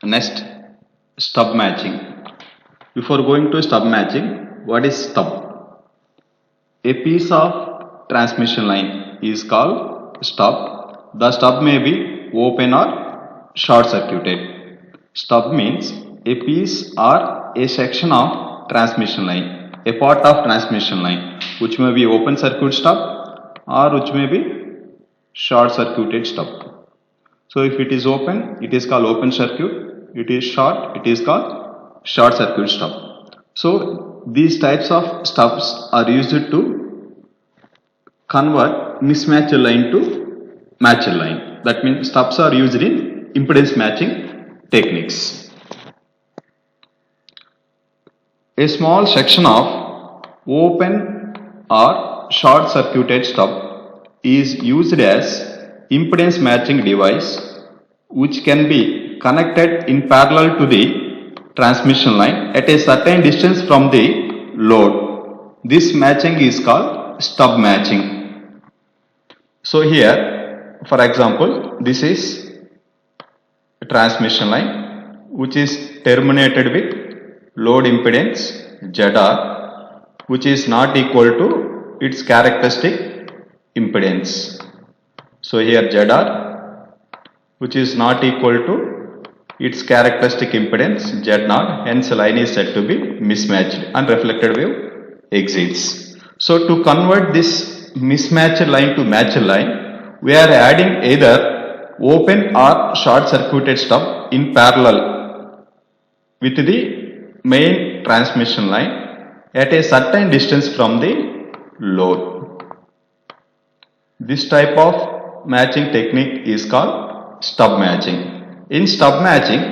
Next, stub matching. Before going to stub matching, what is stub? A piece of transmission line is called stub. The stub may be open or short circuited. Stub means a piece or a section of transmission line, a part of transmission line, which may be open circuit stub or which may be short circuited stub. So if it is open, it is called open circuit. It is short, it is called short circuit stub. So these types of stubs are used to convert mismatched line to matched line. That means stubs are used in impedance matching techniques. A small section of open or short circuited stub is used as impedance matching device which can be connected in parallel to the transmission line at a certain distance from the load. This matching is called stub matching. So here, for example, this is a transmission line which is terminated with load impedance ZR, which is not equal to its characteristic impedance. So here ZR, which is not equal to its characteristic impedance Z0, hence line is said to be mismatched and reflected wave exits. So to convert this mismatched line to matched line, we are adding either open or short circuited stub in parallel with the main transmission line at a certain distance from the load. This type of matching technique is called stub matching. In stub matching,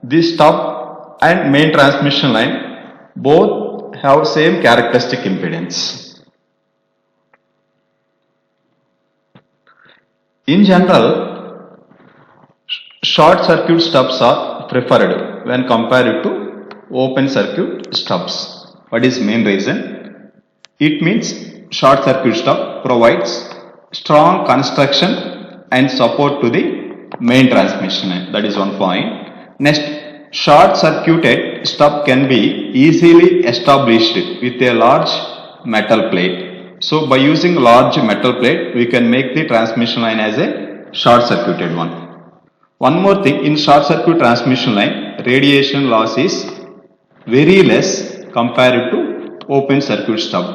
this stub and main transmission line both have same characteristic impedance. In general, short circuit stubs are preferred when compared to open circuit stubs. What is main reason? It means short circuit stub provides strong construction and support to the main transmission line. That is one point. Next, short circuited stub can be easily established with a large metal plate. So by using large metal plate, we can make the transmission line as a short circuited one. One more thing, in short circuit transmission line, radiation loss is very less compared to open circuit stub.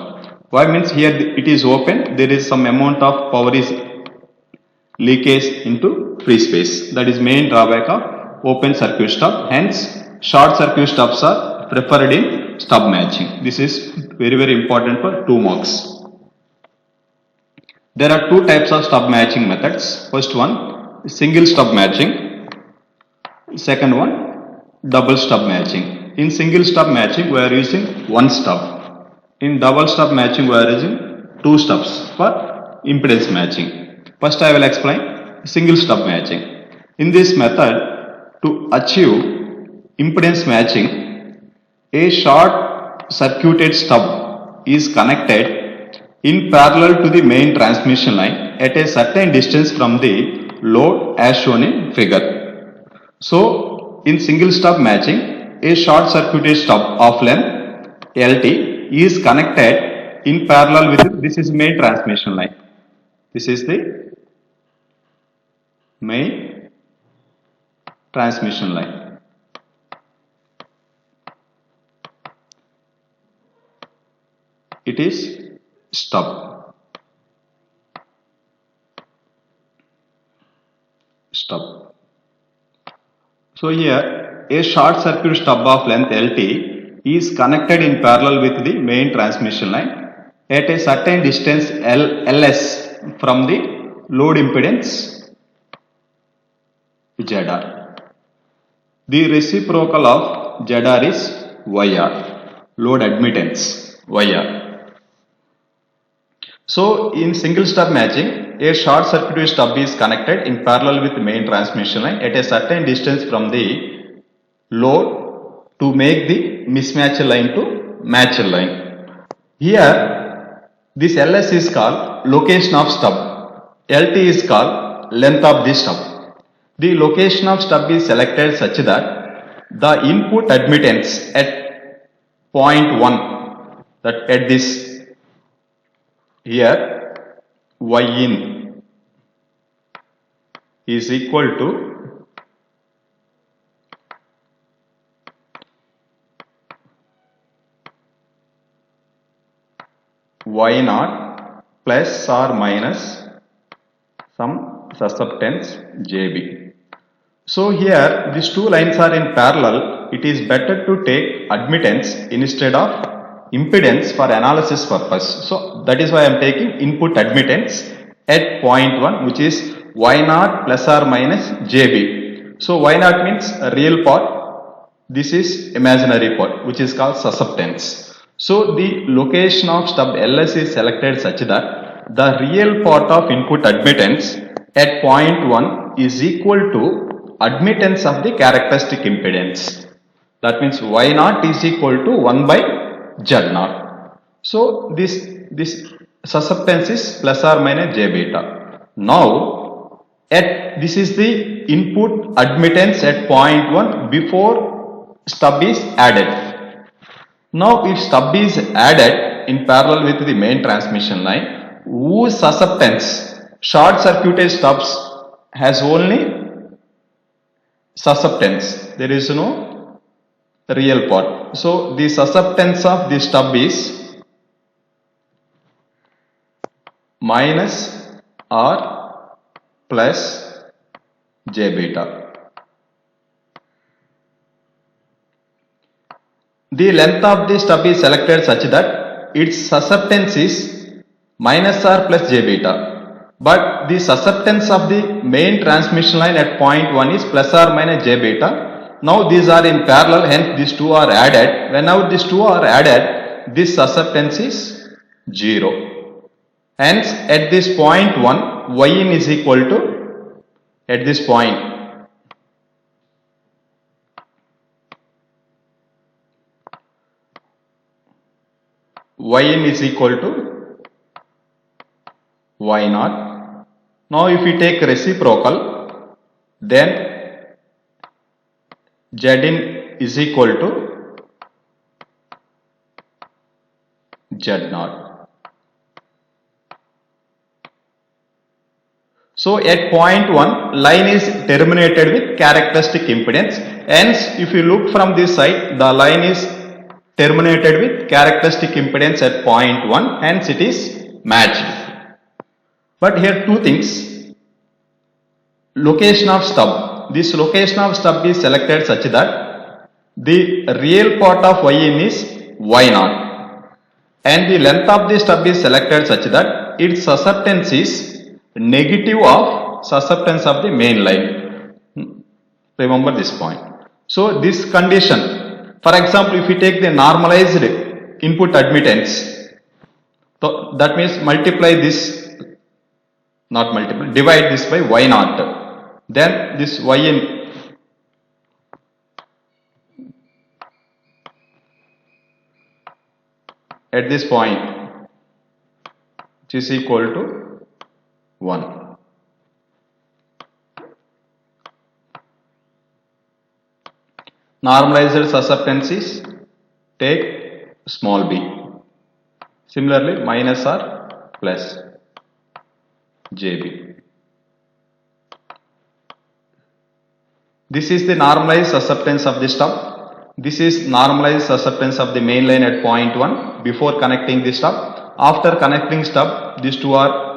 Why means here it is open, there is some amount of power is leakage into free space. That is main drawback of open circuit stub. Hence, short circuit stubs are preferred in stub matching. This is very important for 2 marks. There are 2 types of stub matching methods. First one, single stub matching. Second one, double stub matching. In single stub matching, we are using 1 stub. In double stub matching, we are using 2 stubs for impedance matching. First, I will explain single stub matching. In this method, to achieve impedance matching, a short circuited stub is connected in parallel to the main transmission line at a certain distance from the load as shown in figure. So, in single stub matching, a short circuited stub of length LT is connected in parallel with this is main transmission line. This is the main transmission line. It is stub. So here a short circuit stub of length LT is connected in parallel with the main transmission line at a certain distance LS from the load impedance ZR. The reciprocal of ZR is YR, load admittance YR. So in single stub matching, a short circuit stub is connected in parallel with the main transmission line at a certain distance from the load to make the mismatched line to matched line. Here, this LS is called location of stub. LT is called length of the stub. the location of stub is selected such that the input admittance at point 1, that at this here y in is equal to y naught plus or minus some susceptance JB. So here these two lines are in parallel. It is better to take admittance instead of impedance for analysis purpose. So that is why I am taking input admittance at point 1, which is y naught plus or minus JB. So y naught means a real part. This is imaginary part, which is called susceptance. So the location of stub LS is selected such that the real part of input admittance at point 1 is equal to admittance of the characteristic impedance. That means y naught is equal to 1 by z naught. So this susceptance is plus or minus j beta. Now this is the input admittance at point 1 before stub is added. Now if stub is added in parallel with the main transmission line, whose susceptance, short circuited stubs has only susceptance, there is no real part. So the susceptance of the stub is minus or plus j beta. The length of the stub is selected such that its susceptance is minus or plus j beta, but the susceptance of the main transmission line at point 1 is plus or minus j beta. Now these are in parallel, hence these two are added. Whenever these two are added, this susceptance is 0. Hence at this point 1, y in is equal to, at this point, y in is equal to y naught. Now if we take reciprocal, then z in is equal to z naught. So at point 1, line is terminated with characteristic impedance. Hence if you look from this side, the line is terminated with characteristic impedance at point 1, hence it is matched. But here two things. Location of stub. This location of stub is selected such that the real part of y in is y naught, and the length of the stub is selected such that its susceptance is negative of susceptance of the main line. Remember this point. So this condition, for example, if we take the normalized input admittance, so that means multiply this, not multiply, divide this by y naught, then this y in at this point, which is equal to 1. Normalized susceptance is, take small b. Similarly, minus or plus jb. This is the normalized susceptance of the stub. This is normalized susceptance of the main line at point 1 before connecting the stub. After connecting stub, these two are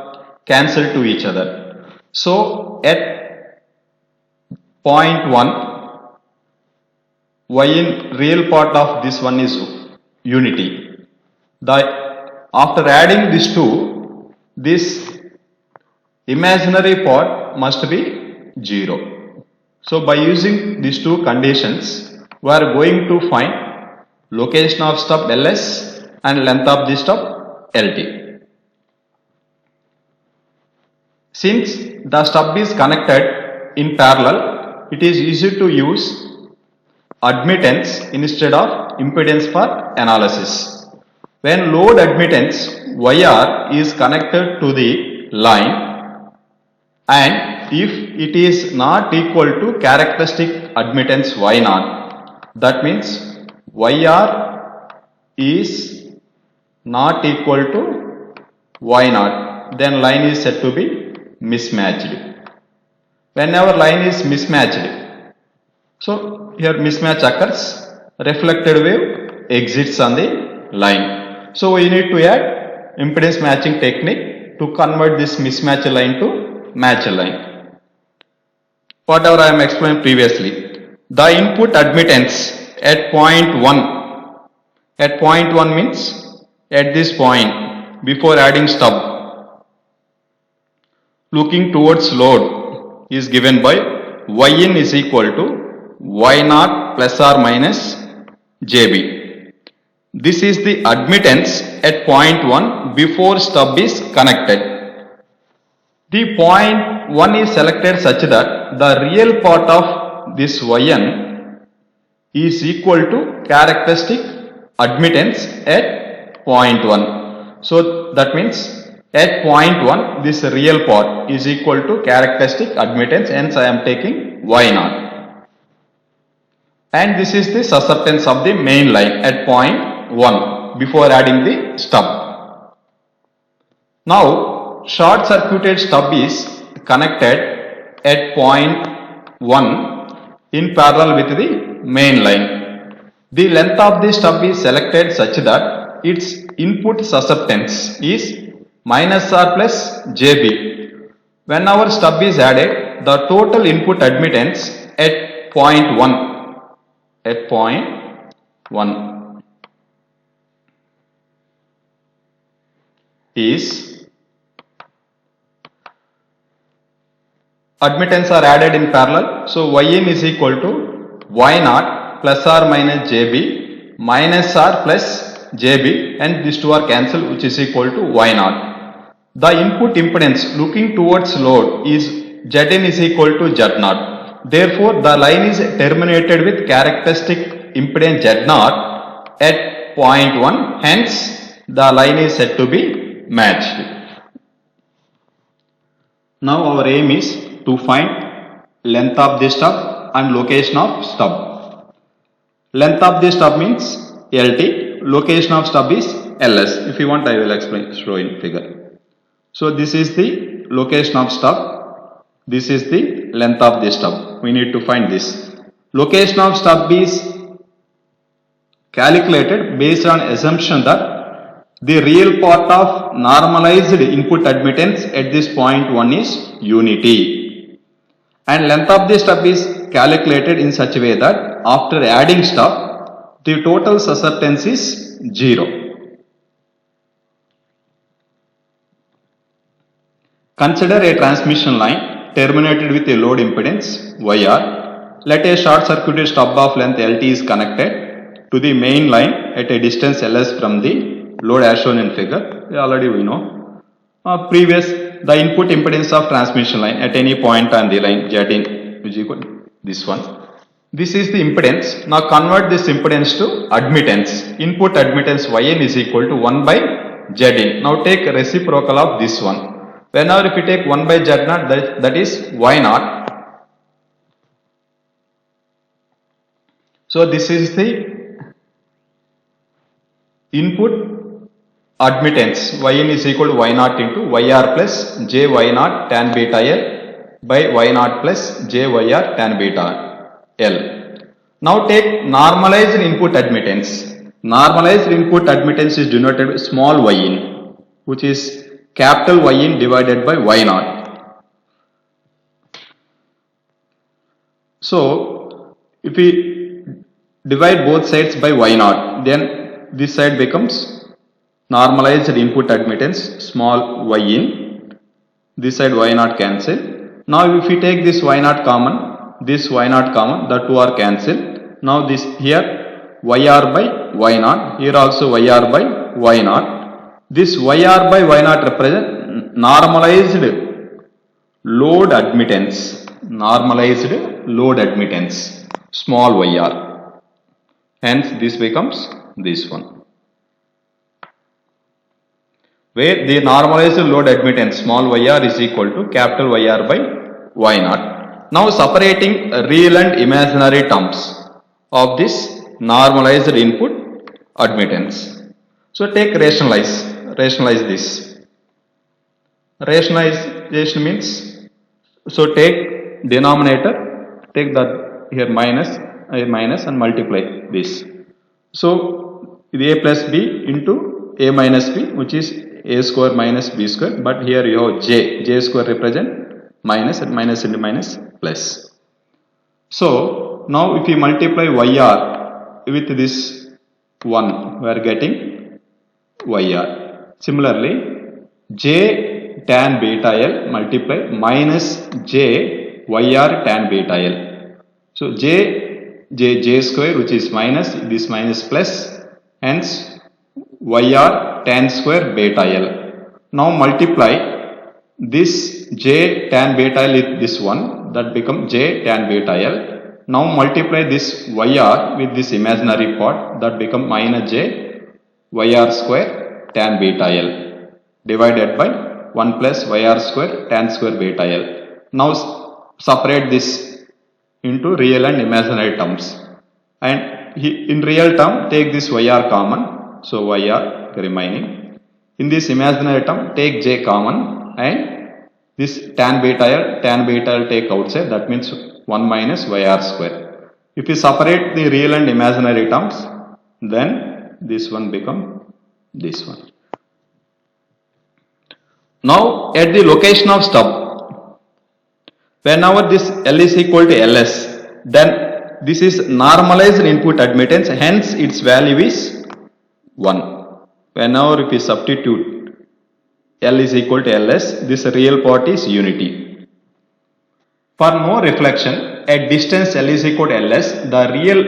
cancelled to each other. So at point 1, y in real part of this one is unity. After adding these two, this imaginary part must be 0. So by using these two conditions, we are going to find location of stub LS and length of the stub LT. Since the stub is connected in parallel, it is easy to use admittance instead of impedance for analysis. When load admittance YR is connected to the line and if it is not equal to characteristic admittance Y naught, that means YR is not equal to Y naught, then line is said to be mismatched. Whenever line is mismatched, so here mismatch occurs, reflected wave exits on the line. So we need to add impedance matching technique to convert this mismatch line to match line. Whatever I am explained previously, the input admittance at point 1 means at this point before adding stub, looking towards load, is given by Yin is equal to Y naught plus or minus JB. This is the admittance at point 1 before stub is connected. The point 1 is selected such that the real part of this Yn is equal to characteristic admittance at point 1. So that means at point 1 this real part is equal to characteristic admittance, hence I am taking Y0. And this is the susceptance of the main line at point 1 before adding the stub. Now short circuited stub is connected at point 1 in parallel with the main line. The length of the stub is selected such that its input susceptance is minus R plus JB. When our stub is added, the total input admittance at point 1 is admittance are added in parallel. So Yin is equal to Y0 plus or minus JB minus R plus JB, and these two are cancelled, which is equal to Y0. The input impedance looking towards load is Zn is equal to Z0. Therefore, the line is terminated with characteristic impedance Z0 at point 1. Hence, the line is said to be matched. Now, our aim is to find length of the stub and location of stub. Length of the stub means LT, location of stub is LS. If you want, I will explain, show in figure. So, this is the location of stub, this is the length of the stub. We need to find this. Location of stub is calculated based on assumption that the real part of normalized input admittance at this point 1 is unity, and length of the stub is calculated in such a way that after adding stub the total susceptance is 0. Consider a transmission line terminated with a load impedance YR. Let a short circuited stub of length LT is connected to the main line at a distance LS from the load as shown in figure. Already we know. The input impedance of transmission line at any point on the line Zin is equal to this one. This is the impedance. Now convert this impedance to admittance. Input admittance Yn is equal to 1 by Zin. Now take reciprocal of this one. Whenever if you take 1 by Z0, that is Y0. So this is the input admittance. Yn is equal to Y0 into YR plus JY0 tan beta L by Y0 plus JYR tan beta L. Now take normalized input admittance. Normalized input admittance is denoted by small Yin, which is capital Yin divided by Y0. So, if we divide both sides by Y0, then this side becomes normalized input admittance, small Yin. This side Y0 cancel. Now, if we take this Y0 common, this Y0 common, the two are cancelled. Now, this here YR by Y0, here also YR by Y0. This YR by Y0 represent normalized load admittance, small YR. Hence, this becomes this one. Where the normalized load admittance, small YR is equal to capital YR by y naught. Now separating real and imaginary terms of this normalized input admittance. So take rationalize this. Rationalization means, so take denominator, take that here minus and multiply this. So a plus b into a minus b, which is a square minus b square, but here you have j square represent minus, and minus into minus plus. So now if we multiply yr with this 1, we are getting yr. Similarly, j tan beta L multiply minus j yr tan beta L. So j square, which is minus, this minus plus, hence yr tan square beta L. Now multiply this j tan beta L with this one, that become j tan beta L. Now multiply this yr with this imaginary part, that become minus j yr square tan beta L divided by 1 plus yr square tan square beta L. Now separate this into real and imaginary terms, and in real term take this yr common, so yr remaining. In this imaginary term take j common, and this tan beta L take outside, that means 1 minus yr square. If we separate the real and imaginary terms, then this one become this one. Now at the location of stub, whenever this L is equal to Ls, then this is normalized input admittance, hence its value is 1. Whenever if we substitute L is equal to Ls, this real part is unity. For more reflection, at distance L is equal to Ls, the real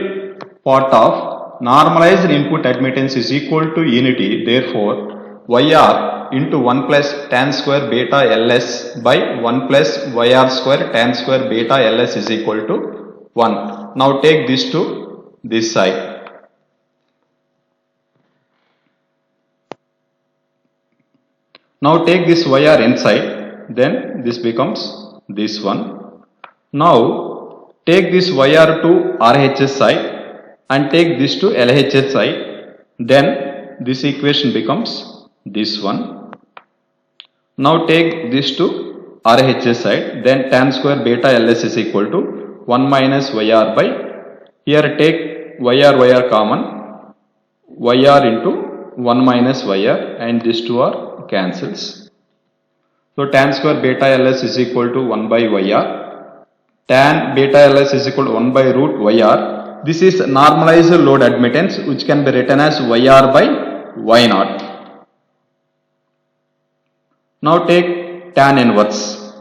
part of normalized input admittance is equal to unity. Therefore, yr into 1 plus tan square beta Ls by 1 plus yr square tan square beta Ls is equal to 1. Now take this to this side. Now take this yr inside, then this becomes this one. Now take this yr to RHS side and take this to LHS side, then this equation becomes this one. Now take this to RHS side, then tan square beta Ls is equal to 1 minus yr by, here take yr common, yr into 1 minus yr, and these two are cancels. So tan square beta Ls is equal to 1 by yr, tan beta Ls is equal to 1 by root yr. This is normalized load admittance, which can be written as yr by y naught. Now take tan inverse.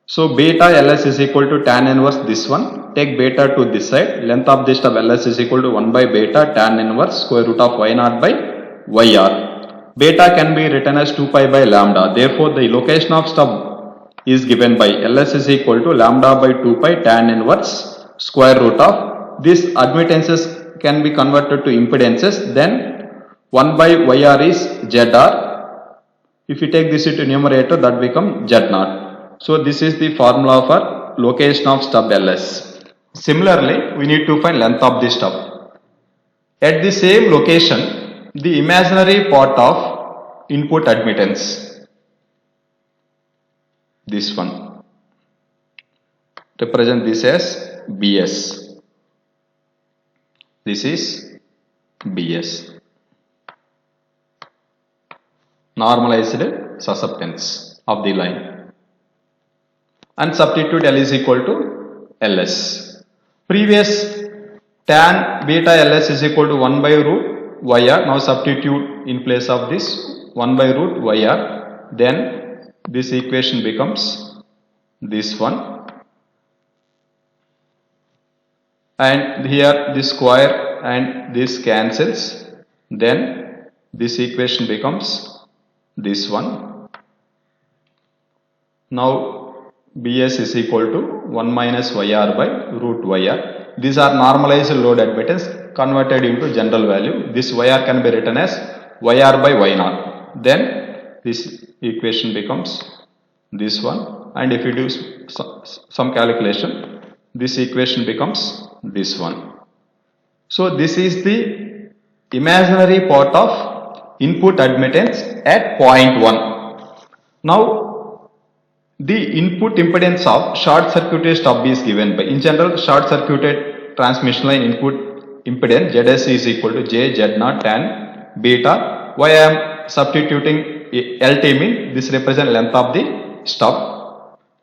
So beta Ls is equal to tan inverse this one. Take beta to this side. Length of this stub Ls is equal to 1 by beta tan inverse square root of y naught by yr. Beta can be written as 2 pi by lambda. Therefore, the location of stub is given by Ls is equal to lambda by 2 pi tan inverse square root of. These admittances can be converted to impedances. Then 1 by yr is zr. If you take this into numerator, that becomes Z0. So this is the formula for location of stub Ls. Similarly, we need to find length of the stub. At the same location, the imaginary part of input admittance, this one, represent this as Bs. This is Bs. Normalized susceptance of the line, and substitute L is equal to Ls. Previous tan beta Ls is equal to 1 by root yr. Now substitute in place of this 1 by root yr. Then this equation becomes this one, and here this square and this cancels. Then this equation becomes this one. Now Bs is equal to 1 minus yr by root yr. These are normalized load admittance converted into general value. This yr can be written as yr by y naught. Then this equation becomes this one, and if you do some calculation, this equation becomes this one. So this is the imaginary part of input admittance at point 1. Now the input impedance of short circuited stub is given by, in general, short circuited transmission line input impedance Zs is equal to J Z0 tan beta. Why I am substituting LT mean this represents length of the stub.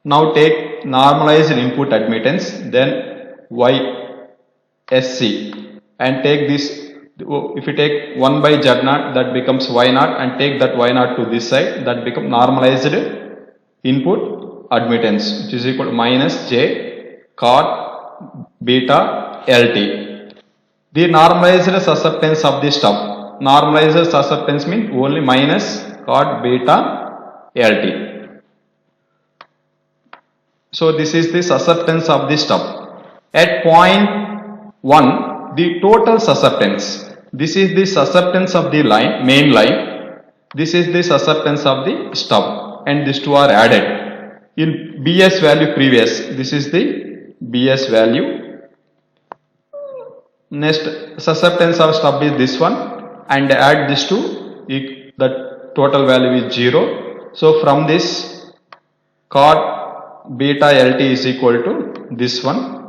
Now take normalized input admittance, then YSC, and take this. If you take 1 by Z0, that becomes Y0, and take that Y0 to this side, that becomes normalized input admittance, which is equal to minus J cot beta LT. The normalized susceptance of the stub. Normalized susceptance means only minus cot beta LT. So this is the susceptance of the stub. At point 1, the total susceptance. This is the susceptance of the line, main line. This is the susceptance of the stub, and these two are added. In BS value previous, this is the BS value. Next, susceptance of stub is this one, and add this to, the total value is 0. So from this, cot beta LT is equal to this one.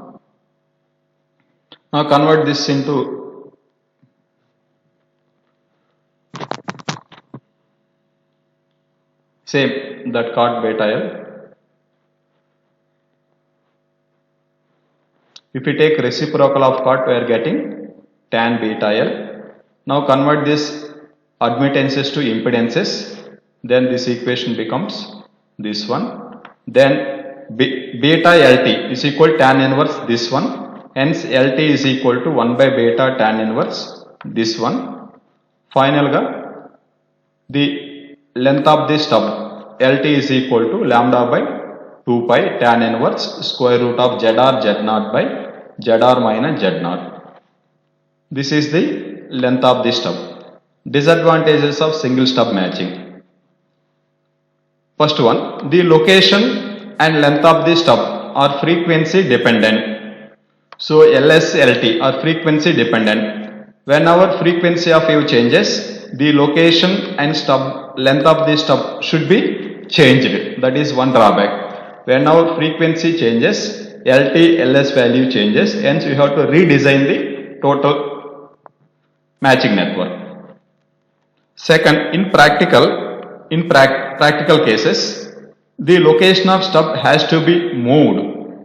Now convert this into same, that cot beta L. If we take reciprocal of cot, we are getting tan beta L. Now convert this admittances to impedances, then this equation becomes this one. Then beta LT is equal to tan inverse this one, hence LT is equal to 1 by beta tan inverse this one. Final the length of the stub LT is equal to lambda by 2 pi tan inverse square root of ZR Z0 by ZR minus Z0. This is the length of the stub. Disadvantages of single stub matching. First one, the location and length of the stub are frequency dependent. So LS, LT are frequency dependent. Whenever frequency of wave changes, the location and stub length of the stub should be changed. That is one drawback. Whenever frequency changes, LT, LS value changes, hence we have to redesign the total matching network. Second, in practical cases, the location of stub has to be moved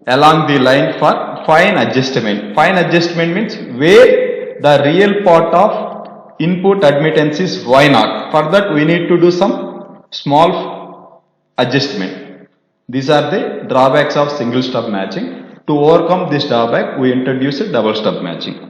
along the line for fine adjustment. Fine adjustment means where the real part of input admittance is Y0. For that we need to do some small adjustment. These are the drawbacks of single stub matching. To overcome this drawback, we introduce a double stub matching.